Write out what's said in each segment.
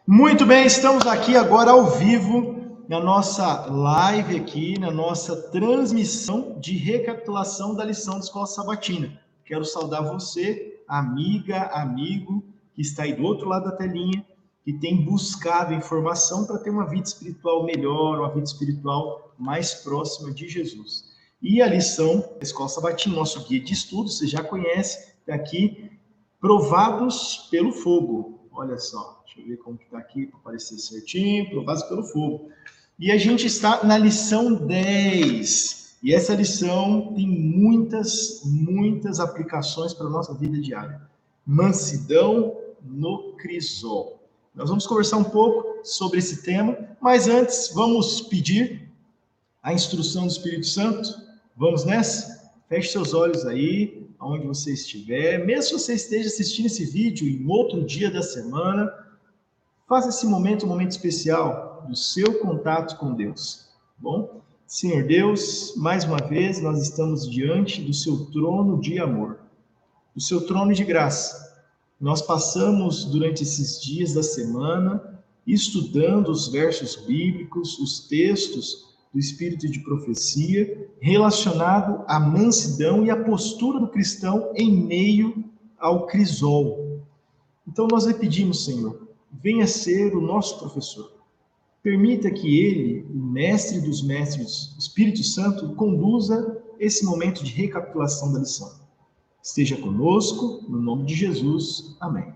Muito bem, estamos aqui agora ao vivo na nossa live aqui, na nossa transmissão de recapitulação da lição da Escola Sabatina. Quero saudar você, amiga, amigo, que está aí do outro lado da telinha, que tem buscado informação para ter uma vida espiritual melhor, uma vida espiritual mais próxima de Jesus. E a lição da Escola Sabatina, nosso guia de estudos, você já conhece, está aqui, Provados pelo Fogo. Olha só, deixa eu ver como que está aqui para aparecer certinho. Provados pelo Fogo. E a gente está na lição 10. E essa lição tem muitas aplicações para a nossa vida diária. Mansidão no crisol. Nós vamos conversar um pouco sobre esse tema, mas antes vamos pedir a instrução do Espírito Santo. Vamos nessa? Feche seus olhos aí, aonde você estiver. Mesmo se você esteja assistindo esse vídeo em outro dia da semana, faça esse momento um momento especial do seu contato com Deus. Bom? Senhor Deus, mais uma vez nós estamos diante do seu trono de amor, do seu trono de graça. Nós passamos durante esses dias da semana estudando os versos bíblicos, os textos do espírito de profecia, relacionado à mansidão e à postura do cristão em meio ao crisol. Então nós lhe pedimos, Senhor, venha ser o nosso professor. Permita que ele, o mestre dos mestres, o Espírito Santo, conduza esse momento de recapitulação da lição. Esteja conosco, no nome de Jesus. Amém.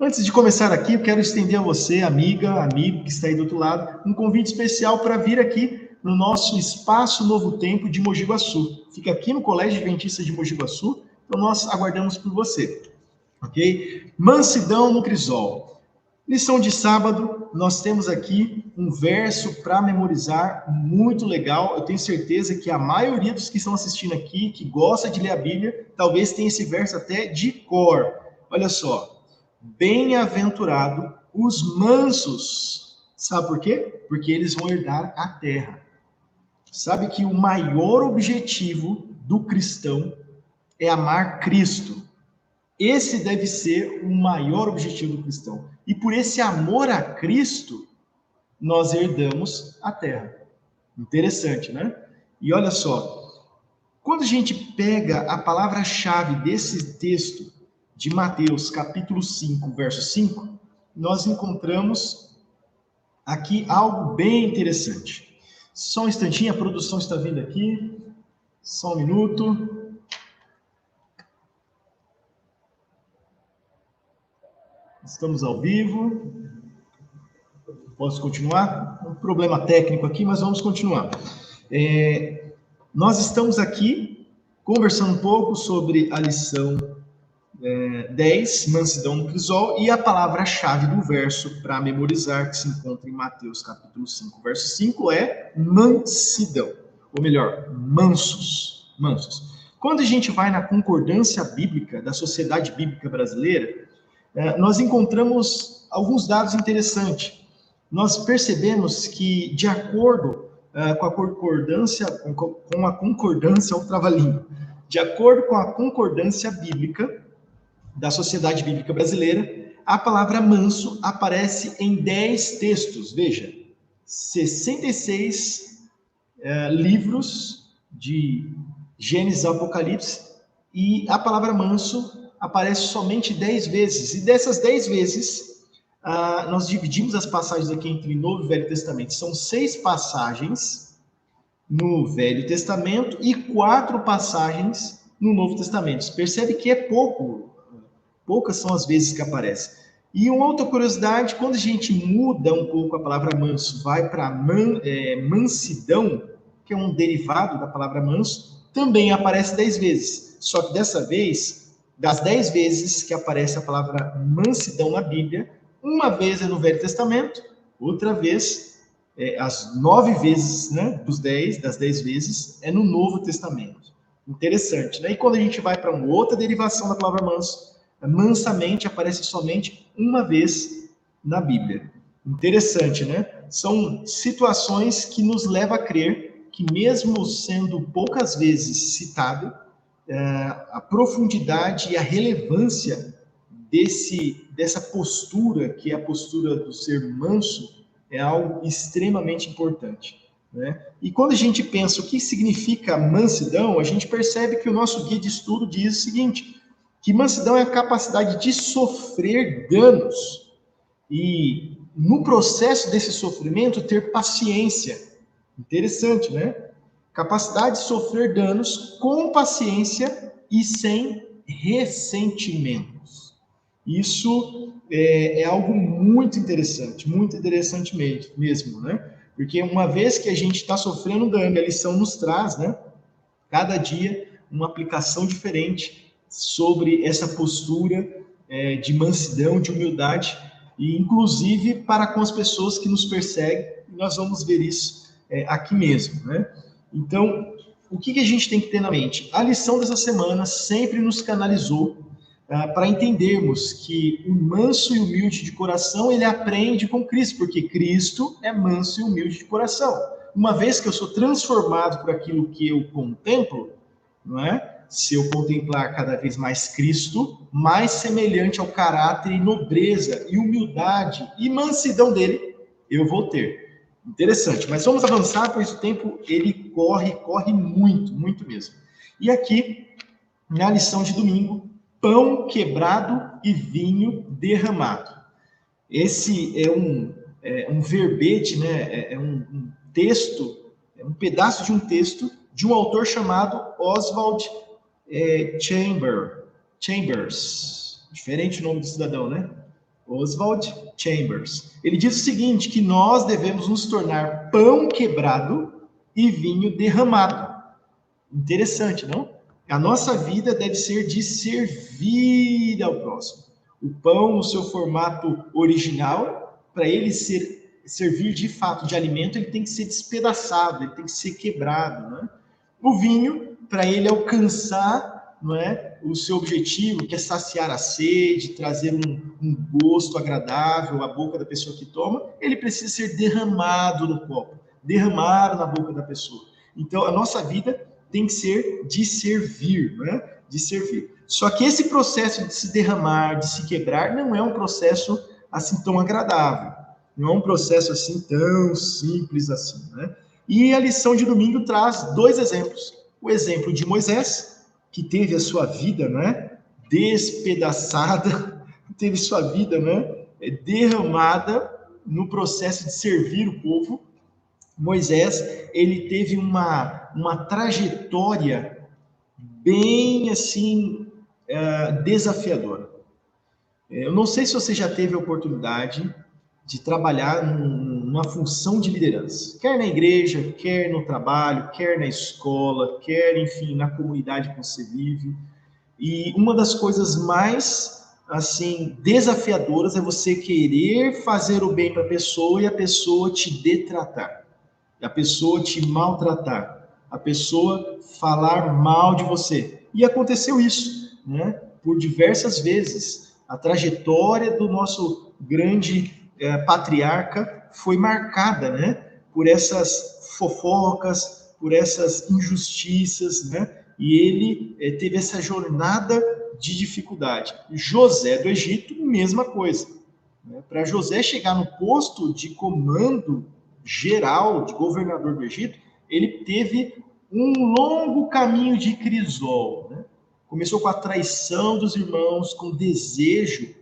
Antes de começar aqui, eu quero estender a você, amiga, amigo que está aí do outro lado, um convite especial para vir aqui no nosso Espaço Novo Tempo de Mogi Guaçu. Fica aqui no Colégio Adventista de Mogi Guaçu, então nós aguardamos por você. Ok? Mansidão no crisol. Lição de sábado, nós temos aqui um verso para memorizar muito legal. Eu tenho certeza que a maioria dos que estão assistindo aqui, que gosta de ler a Bíblia, talvez tenha esse verso até de cor. Olha só. Bem-aventurado os mansos. Sabe por quê? Porque eles vão herdar a terra. Sabe que o maior objetivo do cristão é amar Cristo. Esse deve ser o maior objetivo do cristão. E por esse amor a Cristo, nós herdamos a terra. Interessante, né? E olha só, quando a gente pega a palavra-chave desse texto de Mateus, capítulo 5, verso 5, nós encontramos aqui algo bem interessante. Só um instantinho, a produção está vindo aqui. Só um minuto. Estamos ao vivo. Posso continuar? Um problema técnico aqui, mas vamos continuar. Nós estamos aqui conversando um pouco sobre a lição 10, mansidão no crisol, e a palavra-chave do verso para memorizar, que se encontra em Mateus capítulo 5, verso 5, é mansidão. Ou melhor, mansos. Mansos. Quando a gente vai na concordância bíblica da Sociedade Bíblica Brasileira, nós encontramos alguns dados interessantes. Nós percebemos que, de acordo com a concordância ao trava-língua, de acordo com a concordância bíblica da Sociedade Bíblica Brasileira, a palavra manso aparece em 10 textos. Veja, 66 livros de Gênesis ao Apocalipse, e a palavra manso aparece somente 10 vezes. E dessas 10 vezes, nós dividimos as passagens aqui entre Novo e Velho Testamento. São 6 passagens no Velho Testamento e 4 passagens no Novo Testamento. Você percebe que é poucas são as vezes que aparece. E uma outra curiosidade, quando a gente muda um pouco a palavra manso, vai para mansidão, que é um derivado da palavra manso, também aparece 10 vezes. Só que dessa vez, das 10 vezes que aparece a palavra mansidão na Bíblia, uma vez é no Velho Testamento, outra vez, as 9 vezes, né, das 10 vezes, é no Novo Testamento. Interessante, né? E quando a gente vai para uma outra derivação da palavra manso, mansamente aparece somente uma vez na Bíblia. Interessante, né? São situações que nos levam a crer que, mesmo sendo poucas vezes citado, a profundidade e a relevância dessa postura, que é a postura do ser manso, é algo extremamente importante, né? E quando a gente pensa o que significa mansidão, a gente percebe que o nosso guia de estudo diz o seguinte, que mansidão é a capacidade de sofrer danos e, no processo desse sofrimento, ter paciência. Interessante, né? Capacidade de sofrer danos com paciência e sem ressentimentos. Isso é algo muito interessante mesmo, né? Porque uma vez que a gente está sofrendo dano, a lição nos traz, né? Cada dia uma aplicação diferente sobre essa postura de mansidão, de humildade, e inclusive para com as pessoas que nos perseguem, nós vamos ver isso aqui mesmo, né? Então, o que a gente tem que ter na mente? A lição dessa semana sempre nos canalizou para entendermos que o manso e humilde de coração, ele aprende com Cristo, porque Cristo é manso e humilde de coração. Uma vez que eu sou transformado por aquilo que eu contemplo, não é? Se eu contemplar cada vez mais Cristo, mais semelhante ao caráter e nobreza e humildade e mansidão dele, eu vou ter. Interessante, mas vamos avançar, pois o tempo ele corre muito mesmo. E aqui, na lição de domingo, pão quebrado e vinho derramado. Esse é um verbete, né? É um texto, é um pedaço de um texto de um autor chamado Oswald Chambers. Diferente o nome do cidadão, né? Oswald Chambers. Ele diz o seguinte, que nós devemos nos tornar pão quebrado e vinho derramado. Interessante, não? A nossa vida deve ser de servir ao próximo. O pão, no seu formato original, para ele servir de fato de alimento, ele tem que ser despedaçado, ele tem que ser quebrado, né? O vinho, para ele alcançar, não é, o seu objetivo, que é saciar a sede, trazer um gosto agradável à boca da pessoa que toma, ele precisa ser derramado no copo, derramado na boca da pessoa. Então, a nossa vida tem que ser de servir, né? De servir. Só que esse processo de se derramar, de se quebrar, não é um processo assim tão agradável. Não é um processo assim tão simples assim, né? E a lição de domingo traz dois exemplos. O exemplo de Moisés, que teve a sua vida, né, despedaçada, teve sua vida, né, derramada no processo de servir o povo. Moisés, ele teve uma trajetória bem assim desafiadora. Eu não sei se você já teve a oportunidade de trabalhar numa função de liderança, quer na igreja, quer no trabalho, quer na escola, quer, enfim, na comunidade que você vive. E uma das coisas mais, assim, desafiadoras é você querer fazer o bem para a pessoa e a pessoa te detratar, a pessoa te maltratar, a pessoa falar mal de você. E aconteceu isso, né? Por diversas vezes. A trajetória do nosso grande patriarca foi marcada, né, por essas fofocas, por essas injustiças, né, e ele teve essa jornada de dificuldade. José do Egito, mesma coisa. Né? Para José chegar no posto de comando geral, de governador do Egito, ele teve um longo caminho de crisol, né? Começou com a traição dos irmãos, com o desejo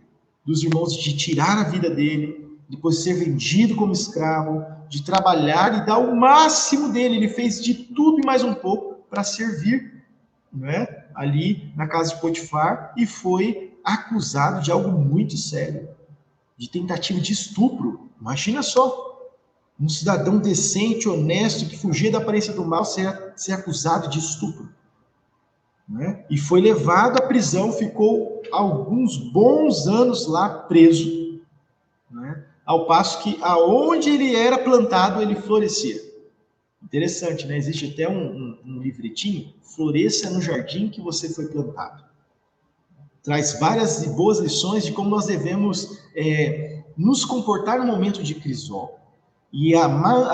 dos irmãos de tirar a vida dele, depois de ser vendido como escravo, de trabalhar e dar o máximo dele. Ele fez de tudo e mais um pouco para servir, né, ali na casa de Potifar, e foi acusado de algo muito sério, de tentativa de estupro. Imagina só, um cidadão decente, honesto, que fugia da aparência do mal, ser acusado de estupro. Né? E foi levado à prisão, ficou alguns bons anos lá preso, né? Ao passo que aonde ele era plantado, ele florescia. Interessante, né? Existe até um livretinho, Floresça no Jardim que você foi plantado. Traz várias e boas lições de como nós devemos nos comportar no momento de crisol. E a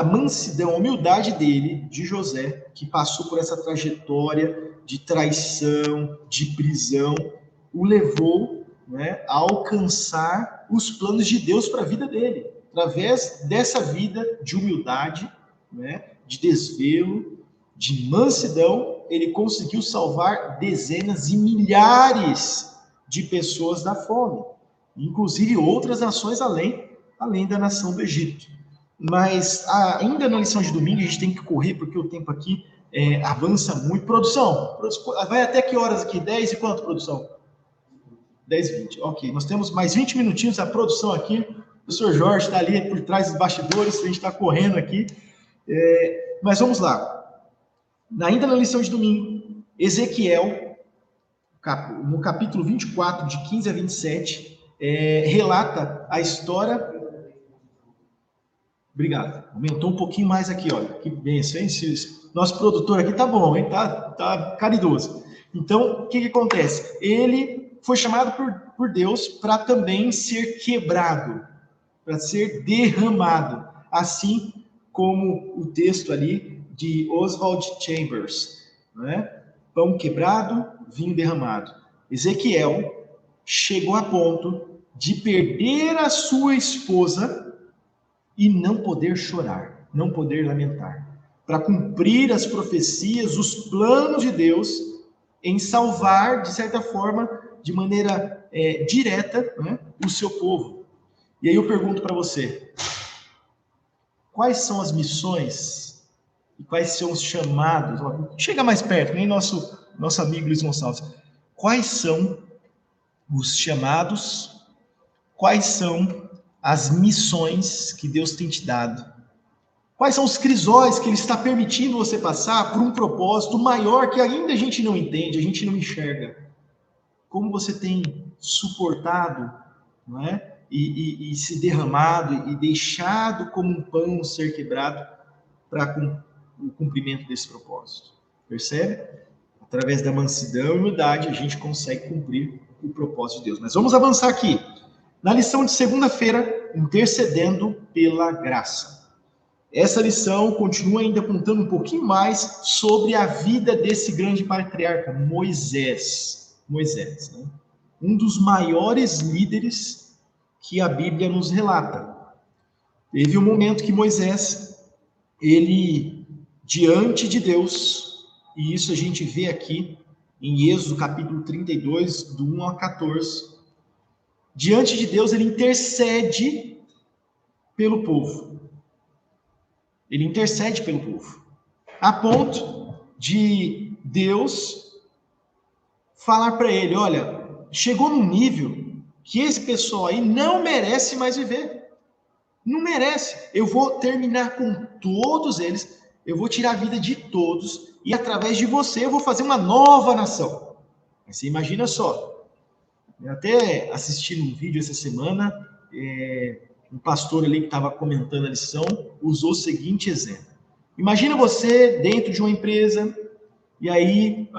mansidão, a humildade dele, de José, que passou por essa trajetória de traição, de prisão, o levou né, a alcançar os planos de Deus para a vida dele. Através dessa vida de humildade, né, de desvelo, de mansidão, ele conseguiu salvar dezenas e milhares de pessoas da fome, inclusive outras nações além da nação do Egito. Mas ainda na lição de domingo, a gente tem que correr, porque o tempo aqui avança muito. Produção, vai até que horas aqui? 10 e quanto, produção? 10h20. Ok, nós temos mais 20 minutinhos. A produção aqui, o professor Jorge está ali por trás dos bastidores, a gente está correndo aqui. Mas vamos lá. Ainda na lição de domingo, Ezequiel, no capítulo 24, de 15 a 27, relata a história. Obrigado. Aumentou um pouquinho mais aqui, olha. Que benção, hein? Nosso produtor aqui tá bom, hein? Tá caridoso. Então, o que acontece? Ele foi chamado por Deus para também ser quebrado, para ser derramado, assim como o texto ali de Oswald Chambers, né? Pão quebrado, vinho derramado. Ezequiel chegou a ponto de perder a sua esposa e não poder chorar, não poder lamentar, para cumprir as profecias, os planos de Deus em salvar, de certa forma, de maneira direta, né, o seu povo. E aí eu pergunto para você, quais são as missões e quais são os chamados? Chega mais perto, nem nosso amigo Luiz Gonçalves. Quais são os chamados? Quais são as missões que Deus tem te dado? Quais são os crisóis que Ele está permitindo você passar por um propósito maior que ainda a gente não entende, a gente não enxerga? Como você tem suportado, não é? E se derramado e deixado como um pão ser quebrado para o cumprimento desse propósito. Percebe? Através da mansidão e humildade a gente consegue cumprir o propósito de Deus. Mas vamos avançar aqui. Na lição de segunda-feira, intercedendo pela graça. Essa lição continua ainda contando um pouquinho mais sobre a vida desse grande patriarca, Moisés. Moisés, né? Um dos maiores líderes que a Bíblia nos relata. Teve um momento que Moisés, ele, diante de Deus, e isso a gente vê aqui em Êxodo capítulo 32, do 1 a 14, diante de Deus ele intercede pelo povo. Ele intercede pelo povo, a ponto de Deus falar para ele, olha, chegou num nível que esse pessoal aí não merece mais viver. Não merece. Eu vou terminar com todos eles, eu vou tirar a vida de todos, e através de você eu vou fazer uma nova nação. Você imagina só. Eu até assisti um vídeo essa semana, um pastor ali que estava comentando a lição, usou o seguinte exemplo. Imagina você dentro de uma empresa, e aí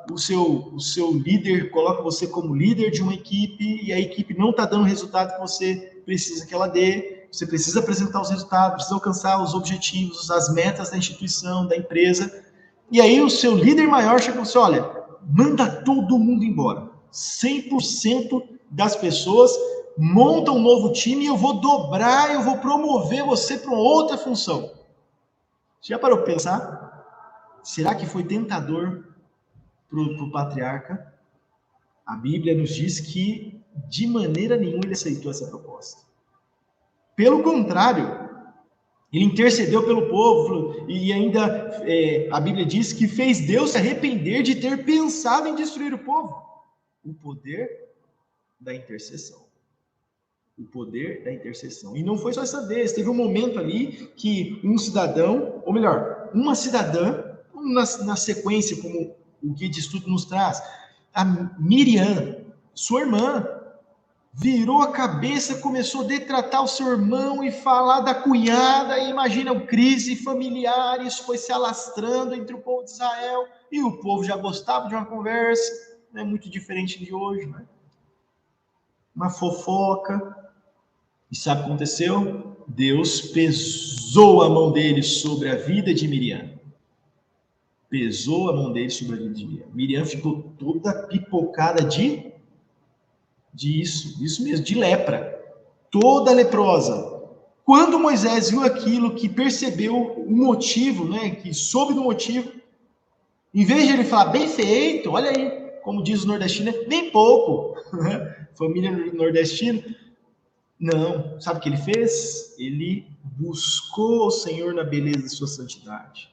o seu líder coloca você como líder de uma equipe, e a equipe não está dando o resultado que você precisa que ela dê, você precisa apresentar os resultados, precisa alcançar os objetivos, as metas da instituição, da empresa, e aí o seu líder maior chega e fala assim, olha, manda todo mundo embora, 100% das pessoas montam um novo time e eu vou dobrar, eu vou promover você para uma outra função. Já parou para pensar? Será que foi tentador para o patriarca? A Bíblia nos diz que de maneira nenhuma ele aceitou essa proposta. Pelo contrário, ele intercedeu pelo povo e ainda a Bíblia diz que fez Deus se arrepender de ter pensado em destruir o povo. O poder da intercessão. O poder da intercessão. E não foi só essa vez, teve um momento ali que um cidadão, ou melhor, uma cidadã, na sequência, como o guia de estudo nos traz, a Miriam, sua irmã, virou a cabeça, começou a detratar o seu irmão e falar da cunhada, e imagina, crise familiar, isso foi se alastrando entre o povo de Israel, e o povo já gostava de uma conversa, não é muito diferente de hoje, né? Uma fofoca. E sabe o que aconteceu? Deus pesou a mão dele sobre a vida de Miriam. Pesou a mão dele sobre a vida de Miriam. Miriam ficou toda pipocada de Isso mesmo, de lepra, toda leprosa. Quando Moisés viu aquilo, que percebeu o motivo, né, que soube do motivo, em vez de ele falar, bem feito, olha aí, como diz o nordestino, bem pouco, família nordestina, não, sabe o que ele fez? Ele buscou o Senhor na beleza de sua santidade.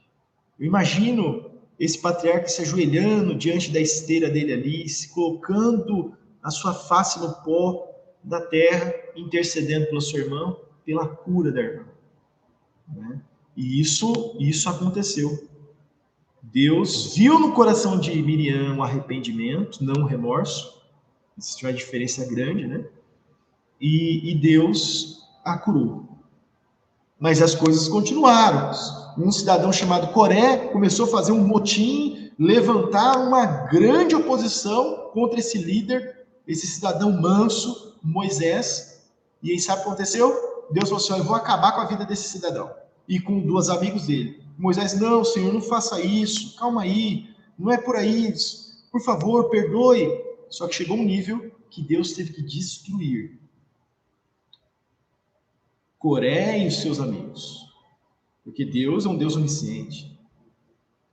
Eu imagino esse patriarca se ajoelhando diante da esteira dele ali, se colocando a sua face no pó da terra, intercedendo pela sua irmã, pela cura da irmã. Né? E isso aconteceu. Deus viu no coração de Miriam um arrependimento, não um remorso. Existe uma diferença grande, né? E Deus a curou. Mas as coisas continuaram. Um cidadão chamado Coré começou a fazer um motim, levantar uma grande oposição contra esse líder, esse cidadão manso, Moisés. E aí sabe o que aconteceu? Deus falou assim, eu vou acabar com a vida desse cidadão. E com dois amigos dele. Moisés, não, Senhor, não faça isso, calma aí, não é por aí, por favor, perdoe. Só que chegou um nível que Deus teve que destruir Coré e os seus amigos, porque Deus é um Deus onisciente.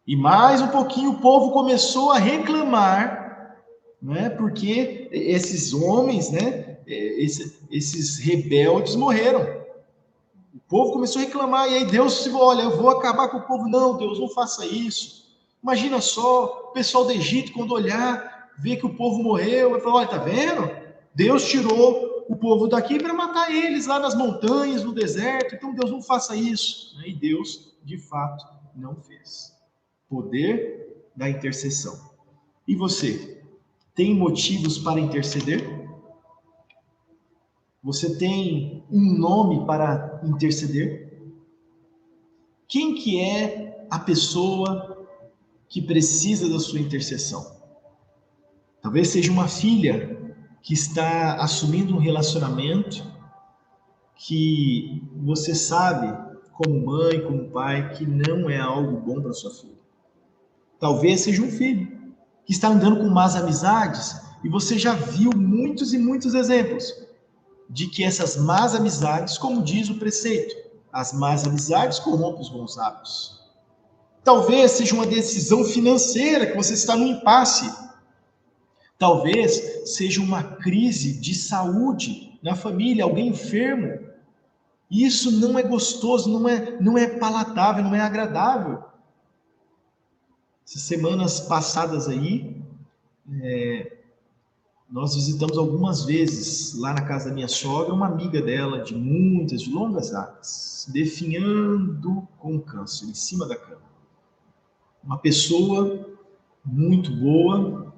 E mais um pouquinho o povo começou a reclamar, né? Porque esses homens, né? Esses rebeldes morreram. O povo começou a reclamar, e aí Deus disse, olha, eu vou acabar com o povo. Não, Deus, não faça isso. Imagina só, o pessoal do Egito, quando olhar, ver que o povo morreu, vai falar, olha, tá vendo? Deus tirou o povo daqui para matar eles lá nas montanhas, no deserto, então Deus não faça isso. E Deus, de fato, não fez. Poder da intercessão. E você, tem motivos para interceder? Você tem um nome para interceder? Quem que é a pessoa que precisa da sua intercessão? Talvez seja uma filha que está assumindo um relacionamento que você sabe, como mãe, como pai, que não é algo bom para sua filha. Talvez seja um filho que está andando com más amizades e você já viu muitos e muitos exemplos de que essas más amizades, como diz o preceito, as más amizades corrompem os bons hábitos. Talvez seja uma decisão financeira, que você está no impasse. Talvez seja uma crise de saúde na família, alguém enfermo. Isso não é gostoso, não é palatável, não é agradável. Essas semanas passadas aí, nós visitamos algumas vezes lá na casa da minha sogra, uma amiga dela de longas datas, definhando com câncer, em cima da cama. Uma pessoa muito boa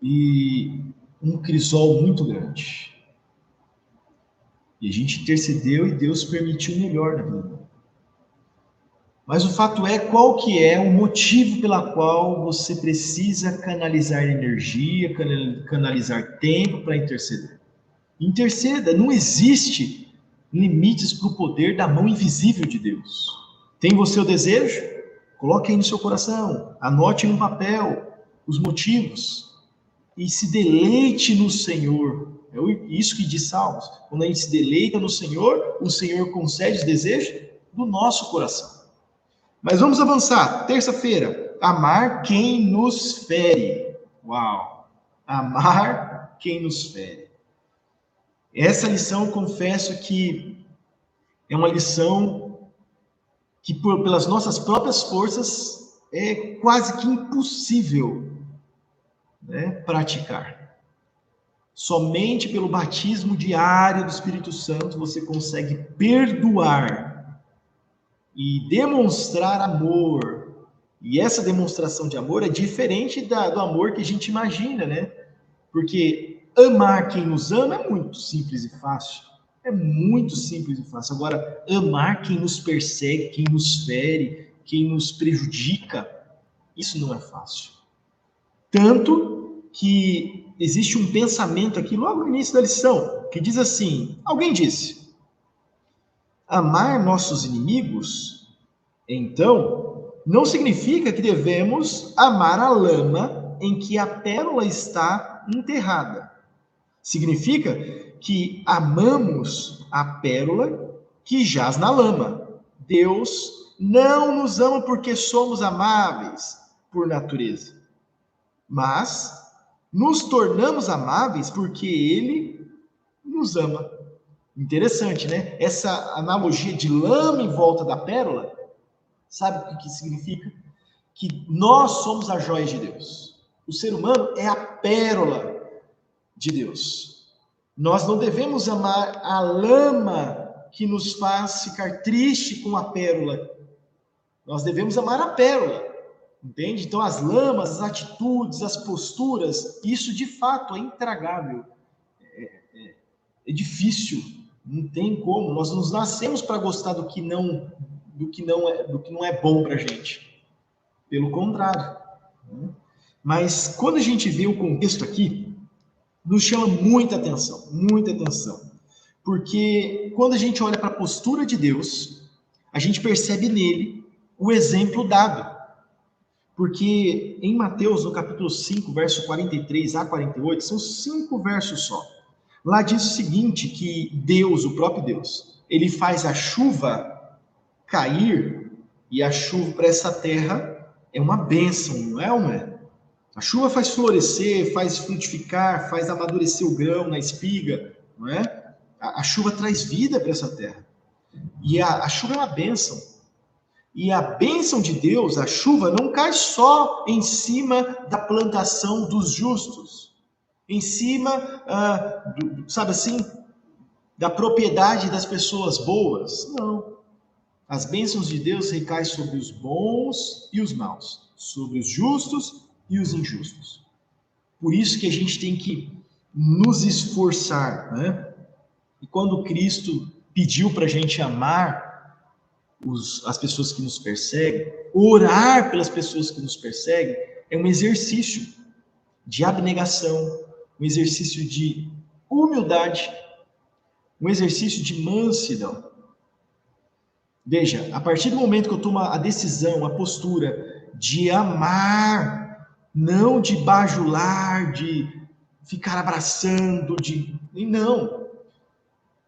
e um crisol muito grande. E a gente intercedeu e Deus permitiu o melhor na vida. Mas o fato é, qual que é o motivo pela qual você precisa canalizar energia, canalizar tempo para interceder? Interceda, não existe limites para o poder da mão invisível de Deus. Tem você o desejo? Coloque aí no seu coração, anote no papel os motivos e se deleite no Senhor. É isso que diz Salmos. Quando a gente se deleita no Senhor, o Senhor concede os desejos do nosso coração. Mas vamos avançar. Terça-feira, amar quem nos fere. Uau! Amar quem nos fere. Essa lição, confesso que é uma lição que, pelas nossas próprias forças, é quase que impossível, né, praticar. Somente pelo batismo diário do Espírito Santo você consegue perdoar e demonstrar amor. E essa demonstração de amor é diferente do amor que a gente imagina, né? Porque amar quem nos ama é muito simples e fácil. É muito simples e fácil. Agora, amar quem nos persegue, quem nos fere, quem nos prejudica, isso não é fácil. Tanto que existe um pensamento aqui, logo no início da lição, que diz assim, alguém disse, amar nossos inimigos, então, não significa que devemos amar a lama em que a pérola está enterrada. Significa que amamos a pérola que jaz na lama. Deus não nos ama porque somos amáveis por natureza, mas nos tornamos amáveis porque Ele nos ama. Interessante, né? Essa analogia de lama em volta da pérola, sabe o que significa? Que nós somos a joia de Deus. O ser humano é a pérola de Deus. Nós não devemos amar a lama que nos faz ficar triste com a pérola. Nós devemos amar a pérola, entende? Então, as lamas, as atitudes, as posturas, isso de fato é intragável. É difícil, não tem como. Nós nos nascemos para gostar do que não é bom para a gente. Pelo contrário. Mas quando a gente vê o contexto aqui, nos chama muita atenção, muita atenção. Porque quando a gente olha para a postura de Deus, a gente percebe nele o exemplo dado. Porque em Mateus, no capítulo 5, verso 43 a 48, são 5 versos só. Lá diz o seguinte, que Deus, o próprio Deus, ele faz a chuva cair, e a chuva para essa terra é uma bênção, não é, uma? A chuva faz florescer, faz frutificar, faz amadurecer o grão na espiga, não é? A chuva traz vida para essa terra. E a chuva é uma bênção. E a bênção de Deus, a chuva, não cai só em cima da plantação dos justos, em cima, sabe assim, da propriedade das pessoas boas. Não. As bênçãos de Deus recaem sobre os bons e os maus, sobre os justos e os injustos. Por isso que a gente tem que nos esforçar, né? E quando Cristo pediu para a gente amar as pessoas que nos perseguem, orar pelas pessoas que nos perseguem, é um exercício de abnegação, um exercício de humildade, um exercício de mansidão. Veja, a partir do momento que eu tomo a decisão, a postura de amar, não de bajular, de ficar abraçando, não.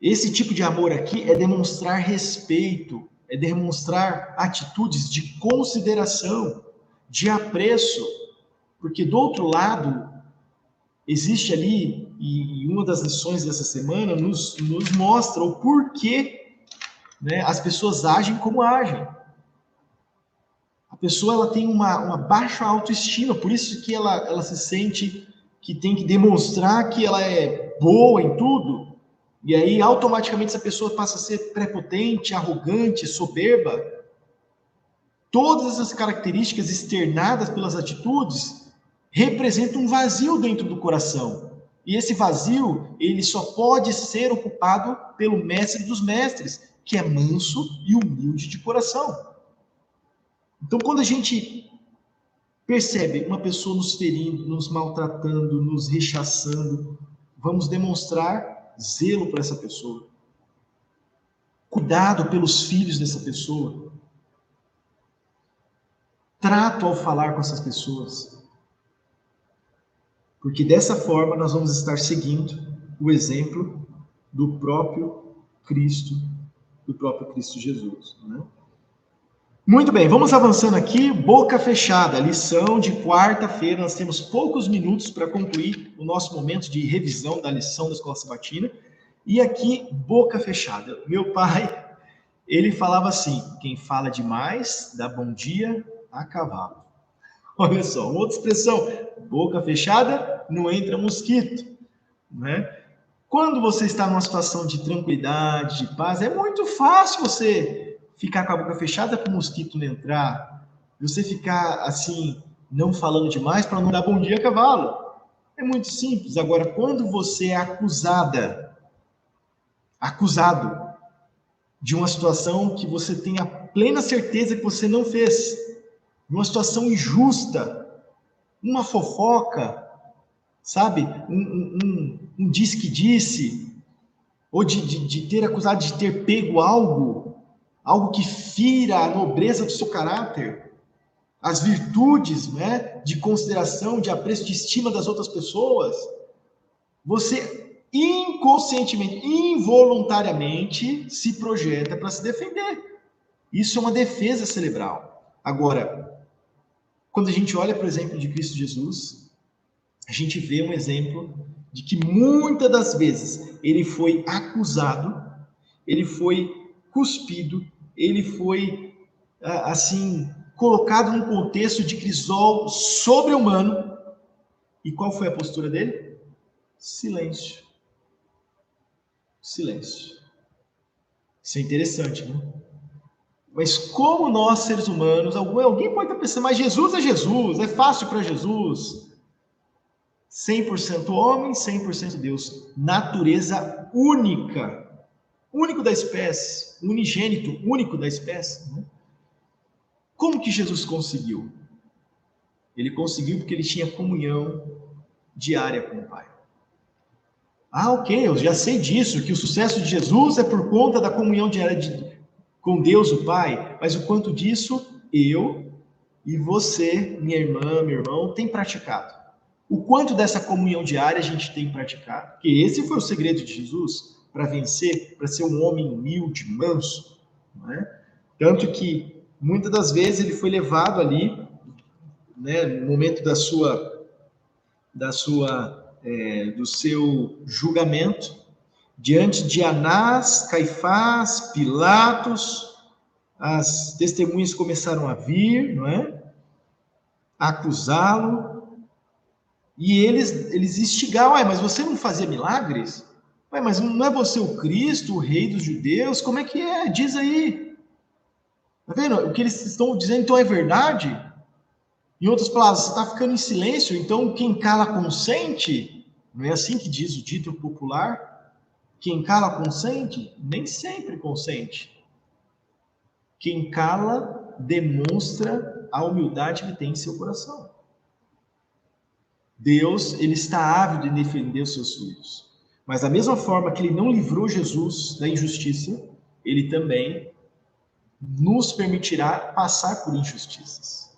Esse tipo de amor aqui é demonstrar respeito, é demonstrar atitudes de consideração, de apreço, porque do outro lado, existe ali, e uma das lições dessa semana nos mostra o porquê, né, as pessoas agem como agem. A pessoa ela tem uma baixa autoestima, por isso que ela se sente que tem que demonstrar que ela é boa em tudo, e aí automaticamente essa pessoa passa a ser prepotente, arrogante, soberba. Todas essas características externadas pelas atitudes representam um vazio dentro do coração. E esse vazio, ele só pode ser ocupado pelo mestre dos mestres, que é manso e humilde de coração. Então, quando a gente percebe uma pessoa nos ferindo, nos maltratando, nos rechaçando, vamos demonstrar zelo para essa pessoa. Cuidado pelos filhos dessa pessoa. Trato ao falar com essas pessoas. Porque dessa forma nós vamos estar seguindo o exemplo do próprio Cristo Jesus, né? Muito bem, vamos avançando aqui, boca fechada, lição de quarta-feira, nós temos poucos minutos para concluir o nosso momento de revisão da lição da Escola Sabatina, e aqui, boca fechada. Meu pai, ele falava assim, quem fala demais, dá bom dia a cavalo. Olha só, uma outra expressão, boca fechada, não entra mosquito, né? Quando você está numa situação de tranquilidade, de paz, é muito fácil você ficar com a boca fechada para o mosquito não entrar, você ficar assim, não falando demais para não dar bom dia a cavalo. É muito simples. Agora, quando você é acusado de uma situação que você tem a plena certeza que você não fez, uma situação injusta, uma fofoca, sabe? Um diz-que-disse, ou de ter acusado de ter pego algo que fira a nobreza do seu caráter, as virtudes, né, de consideração, de apreço, de estima das outras pessoas, você inconscientemente, involuntariamente, se projeta para se defender. Isso é uma defesa cerebral. Agora, quando a gente olha para o exemplo de Cristo Jesus, a gente vê um exemplo de que muitas das vezes ele foi acusado, ele foi cuspido, ele foi, assim, colocado num contexto de crisol sobre-humano. E qual foi a postura dele? Silêncio. Silêncio. Isso é interessante, né? Mas como nós, seres humanos, alguém pode estar pensando, mas Jesus é Jesus, é fácil para Jesus. 100% homem, 100% Deus. Natureza única. Único da espécie. Unigênito, único da espécie. Né? Como que Jesus conseguiu? Ele conseguiu porque ele tinha comunhão diária com o Pai. Ah, ok, eu já sei disso, que o sucesso de Jesus é por conta da comunhão diária com Deus, o Pai. Mas o quanto disso eu e você, minha irmã, meu irmão, tem praticado? O quanto dessa comunhão diária a gente tem praticado? Porque esse foi o segredo de Jesus para vencer, para ser um homem humilde, manso. Não é? Tanto que muitas das vezes ele foi levado ali, né, no momento do seu julgamento, diante de Anás, Caifás, Pilatos. As testemunhas começaram a vir, não é? A acusá-lo. E eles instigavam, mas você não fazia milagres? Mas não é você o Cristo, o rei dos judeus? Como é que é? Diz aí. Tá vendo? O que eles estão dizendo então é verdade? Em outras palavras, você está ficando em silêncio, então quem cala consente? Não é assim que diz o dito popular? Quem cala consente? Nem sempre consente. Quem cala demonstra a humildade que tem em seu coração. Deus, ele está ávido em defender os seus filhos. Mas da mesma forma que ele não livrou Jesus da injustiça, ele também nos permitirá passar por injustiças.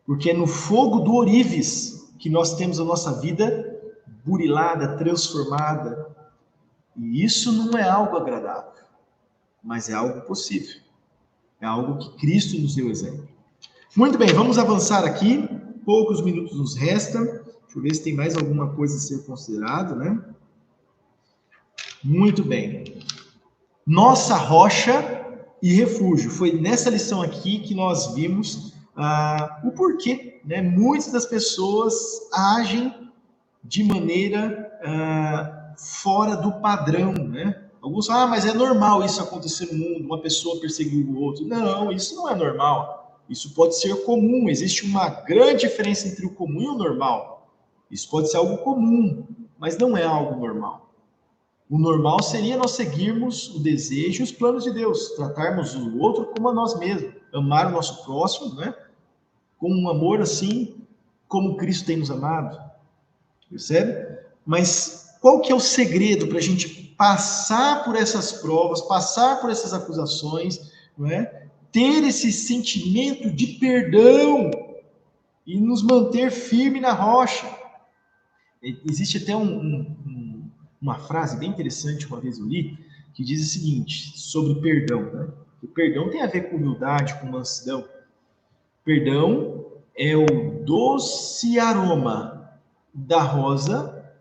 Porque é no fogo do ourives que nós temos a nossa vida burilada, transformada. E isso não é algo agradável, mas é algo possível. É algo que Cristo nos deu exemplo. Muito bem, vamos avançar aqui. Poucos minutos nos restam. Deixa eu ver se tem mais alguma coisa a ser considerado, né? Muito bem. Nossa rocha e refúgio. Foi nessa lição aqui que nós vimos o porquê, né? Muitas das pessoas agem de maneira fora do padrão, né? Alguns falam, mas é normal isso acontecer no mundo, uma pessoa perseguir o outro. Não, isso não é normal. Isso pode ser comum. Existe uma grande diferença entre o comum e o normal. Isso pode ser algo comum, mas não é algo normal. O normal seria nós seguirmos o desejo e os planos de Deus, tratarmos o outro como a nós mesmos, amar o nosso próximo, né? Com um amor assim, como Cristo tem nos amado. Percebe? Mas qual que é o segredo para a gente passar por essas provas, passar por essas acusações, não é? Ter esse sentimento de perdão e nos manter firme na rocha? Existe até uma frase bem interessante, uma vez eu li, que diz o seguinte, sobre perdão, né? O perdão tem a ver com humildade, com mansidão. Perdão é o doce aroma da rosa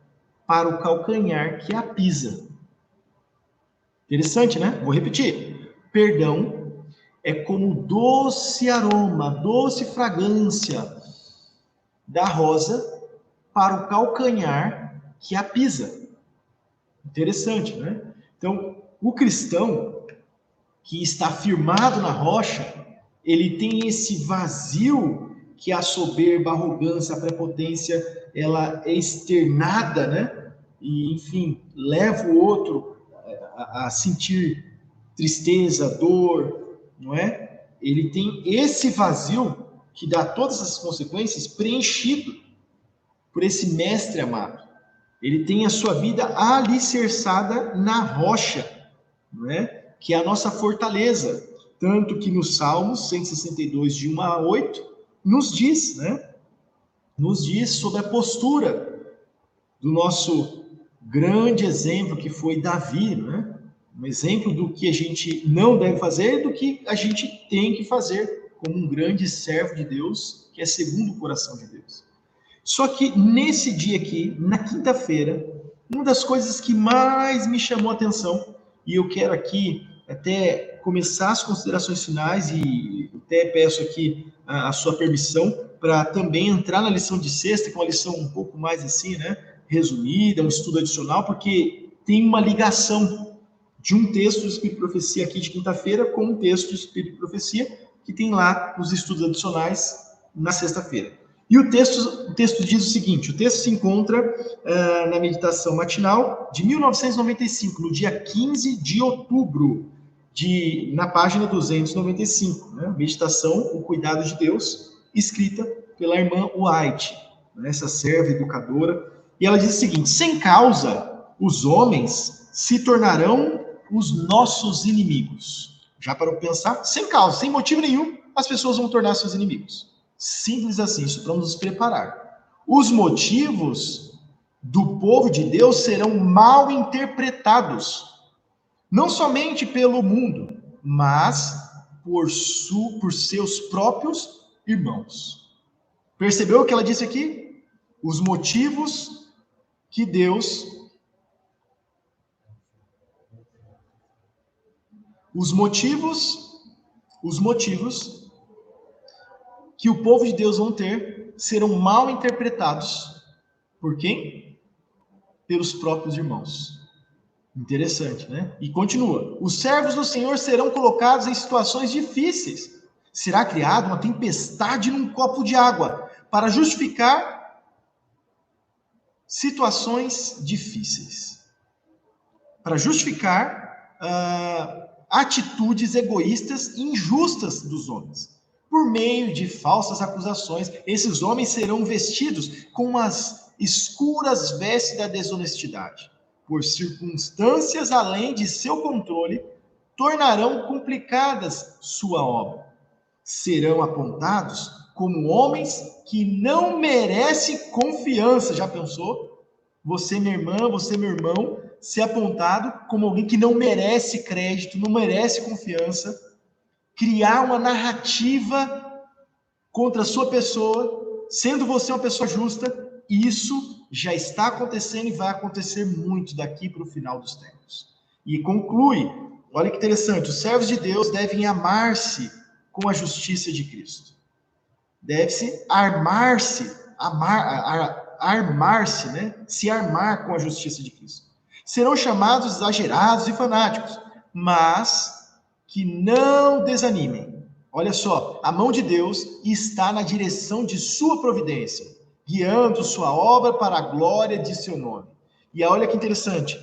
para o calcanhar que a pisa. Interessante, né? Vou repetir. Perdão é como doce aroma, doce fragrância da rosa para o calcanhar que a pisa. Interessante, né? Então, o cristão que está firmado na rocha, ele tem esse vazio que a soberba, a arrogância, a prepotência, ela é externada, né? E, enfim, leva o outro a sentir tristeza, dor, não é? Ele tem esse vazio que dá todas as consequências preenchido por esse mestre amado. Ele tem a sua vida alicerçada na rocha, não é? Que é a nossa fortaleza. Tanto que no Salmos 162, de 1 a 8, nos diz, né? Nos diz sobre a postura do nosso grande exemplo que foi Davi, né? Um exemplo do que a gente não deve fazer e do que a gente tem que fazer como um grande servo de Deus, que é segundo o coração de Deus. Só que nesse dia aqui, na quinta-feira, uma das coisas que mais me chamou a atenção, e eu quero aqui até começar as considerações finais, e até peço aqui a sua permissão para também entrar na lição de sexta, que é uma lição um pouco mais assim, né, resumida, um estudo adicional, porque tem uma ligação de um texto do Espírito e Profecia aqui de quinta-feira com um texto do Espírito e Profecia que tem lá os estudos adicionais na sexta-feira. E o texto diz o seguinte, o texto se encontra na meditação matinal de 1995, no dia 15 de outubro, na página 295, né? Meditação, o cuidado de Deus, escrita pela irmã White, né? Essa serva educadora, e ela diz o seguinte, sem causa, os homens se tornarão os nossos inimigos. Já parou para pensar? Sem causa, sem motivo nenhum, as pessoas vão tornar seus inimigos. Simples assim, isso para nos preparar. Os motivos do povo de Deus serão mal interpretados, não somente pelo mundo, mas por seus próprios irmãos. Percebeu o que ela disse aqui? Os motivos que Deus... Os motivos que o povo de Deus vão ter serão mal interpretados. Por quem? Pelos próprios irmãos. Interessante, né? E continua. Os servos do Senhor serão colocados em situações difíceis. Será criada uma tempestade num copo de água para justificar situações difíceis. Para justificar atitudes egoístas e injustas dos homens. Por meio de falsas acusações, esses homens serão vestidos com as escuras vestes da desonestidade. Por circunstâncias além de seu controle, tornarão complicadas sua obra. Serão apontados como homens que não merecem confiança. Já pensou? Você, minha irmã, você, meu irmão, ser apontado como alguém que não merece crédito, não merece confiança, criar uma narrativa contra a sua pessoa, sendo você uma pessoa justa, isso já está acontecendo e vai acontecer muito daqui para o final dos tempos. E conclui, olha que interessante, os servos de Deus devem amar-se com a justiça de Cristo. Deve-se armar-se, né? Se armar com a justiça de Cristo. Serão chamados exagerados e fanáticos, mas que não desanimem. Olha só, a mão de Deus está na direção de sua providência, guiando sua obra para a glória de seu nome. E olha que interessante,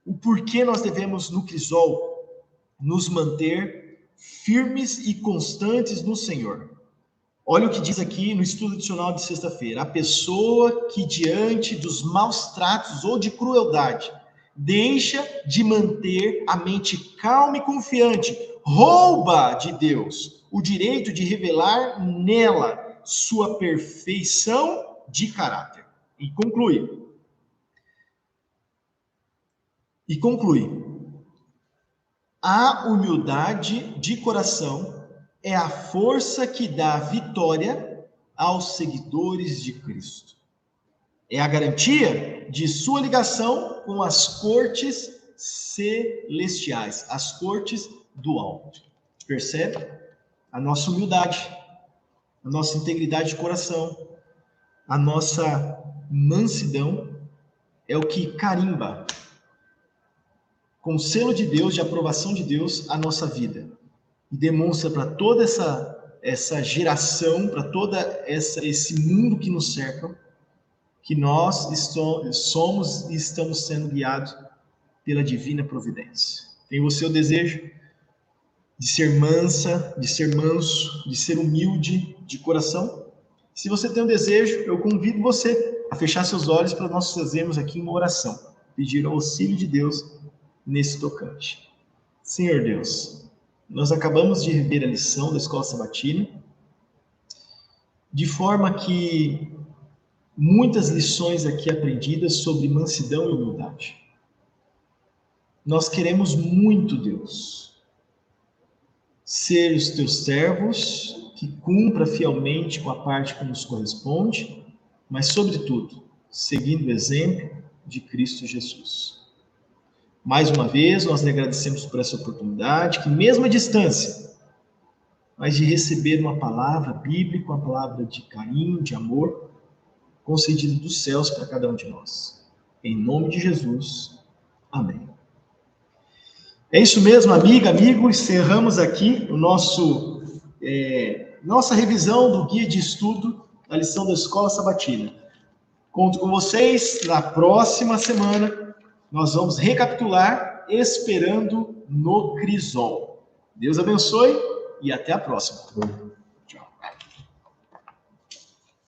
o porquê nós devemos, no Crisol, nos manter firmes e constantes no Senhor. Olha o que diz aqui no estudo adicional de sexta-feira. A pessoa que, diante dos maus tratos ou de crueldade, deixa de manter a mente calma e confiante, rouba de Deus o direito de revelar nela sua perfeição de caráter. E conclui. A humildade de coração é a força que dá vitória aos seguidores de Cristo. É a garantia de sua ligação com as cortes celestiais, as cortes do alto. Percebe? A nossa humildade, a nossa integridade de coração, a nossa mansidão é o que carimba com o selo de Deus, de aprovação de Deus, a nossa vida. E demonstra para toda essa geração, para todo esse mundo que nos cerca, que nós somos e estamos sendo guiados pela divina providência. Tem você o desejo de ser mansa, de ser manso, de ser humilde de coração? Se você tem um desejo, eu convido você a fechar seus olhos para nós fazermos aqui uma oração, pedir o auxílio de Deus nesse tocante. Senhor Deus, nós acabamos de rever a lição da Escola Sabatina, de forma que muitas lições aqui aprendidas sobre mansidão e humildade. Nós queremos muito, Deus, ser os teus servos, que cumpra fielmente com a parte que nos corresponde, mas, sobretudo, seguindo o exemplo de Cristo Jesus. Mais uma vez, nós lhe agradecemos por essa oportunidade, que mesmo à distância, mas de receber uma palavra bíblica, uma palavra de carinho, de amor, concedida dos céus para cada um de nós. Em nome de Jesus, amém. É isso mesmo, amiga, amigo, encerramos aqui o nossa revisão do guia de estudo da lição da Escola Sabatina. Conto com vocês na próxima semana. Nós vamos recapitular Esperando no Crisol. Deus abençoe e até a próxima.